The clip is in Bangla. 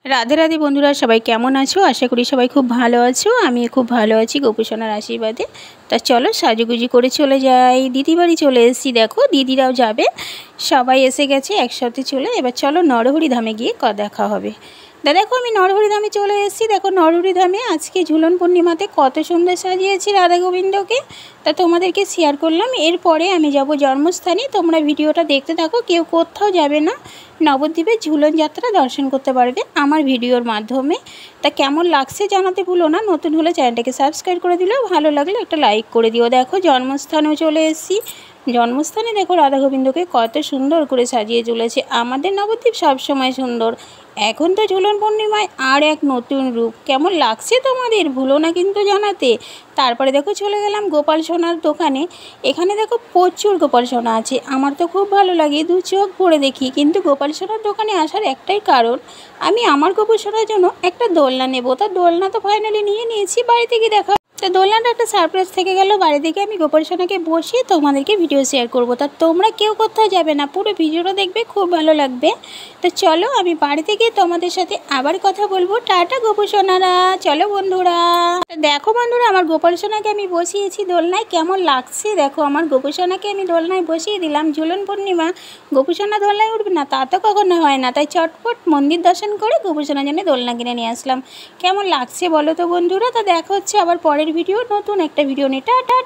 রাধে রাধে বন্ধুরা, সবাই কেমন আছো? আশা করি সবাই খুব ভালো আছো। আমি খুব ভালো আছি গোপুসোনার আশীর্বাদে। তা চলো সাজুগুজি করে চলে যাই। দিদি বাড়ি চলে এসেছি, দেখো দিদিরাও যাবে, সবাই এসে গেছে একসাথে। চলে এবার চলো নরহরি ধামে গিয়ে দেখা হবে। দেখো আমি নরহরি ধামে চলে এসেছি। দেখো নরহরি ধামে আজকে ঝুলন পূর্ণিমাতে কত সুন্দর সাজিয়েছি রাধা গোবিন্দকে, তা তোমাদেরকে শেয়ার করলাম। এরপরে আমি যাব জন্মস্থানে। তোমরা ভিডিওটা দেখতে থাকো, কেউ কোথাও যাবে না, নবদ্বীপের ঝুলন যাত্রা দর্শন করতে পারবে আমার ভিডিওর মাধ্যমে। তা কেমন লাগছে জানাতে ভুলো না। নতুন হলে চ্যানেলটাকে সাবস্ক্রাইব করে দিলেও, ভালো লাগলে একটা লাইক করে দিও। দেখো জন্মস্থানেও চলে এসেছি। জন্মস্থানে দেখো রাধা গোবিন্দকে কত সুন্দর করে সাজিয়ে চলেছে। আমাদের নবদ্বীপ সবসময় সুন্দর, এখন তো ঝুলন পূর্ণিমায় আর এক নতুন রূপ। কেমন লাগছে তোমাদের ভুলো না কিন্তু জানাতে। তারপরে দেখো চলে গেলাম গোপাল সোনার দোকানে। এখানে দেখো প্রচুর গোপাল সোনা আছে, আমার তো খুব ভালো লাগে, দু চোখ ভরে দেখি। কিন্তু গোপাল সোনার দোকানে আসার একটাই কারণ, আমি আমার গোপাল সোনার জন্য একটা দোলনা নেব। তা দোলনা তো ফাইনালি নিয়ে নিয়েছি, বাড়িতে গিয়ে দেখা। তো দোলনাটা একটা সারপ্রাইজ থেকে গেল। বাড়ি থেকে আমি গোপাল সোনাকে বসিয়ে তোমাদেরকে ভিডিও শেয়ার করব। তা তোমরা কেউ কোথাও যাবে না, পুরো ভিডিওটা দেখবে, খুব ভালো লাগবে। তো চলো আমি বাড়িতে গিয়ে তোমাদের সাথে আবার কথা বলবো। টাটা গোপাল সোনারা, চলো বন্ধুরা। দেখো বন্ধুরা, আমার গোপাল সোনাকে আমি বসিয়েছি দোলনায়। কেমন লাগছে দেখো, আমার গোপাল সোনাকে আমি দোলনায় বসিয়ে দিলাম। ঝুলন পূর্ণিমা, গোপাল সোনা দোলনায় উঠবে না তা তো কখনো হয় না। তাই চটপট মন্দির দর্শন করে গোপাল সোনার জন্য দোলনা কিনে নিয়ে আসলাম। কেমন লাগছে বলো তো বন্ধুরা। তা দেখা হচ্ছে আবার পরের ভিডিও, নতুন একটা ভিডিও নিয়ে। টাটা।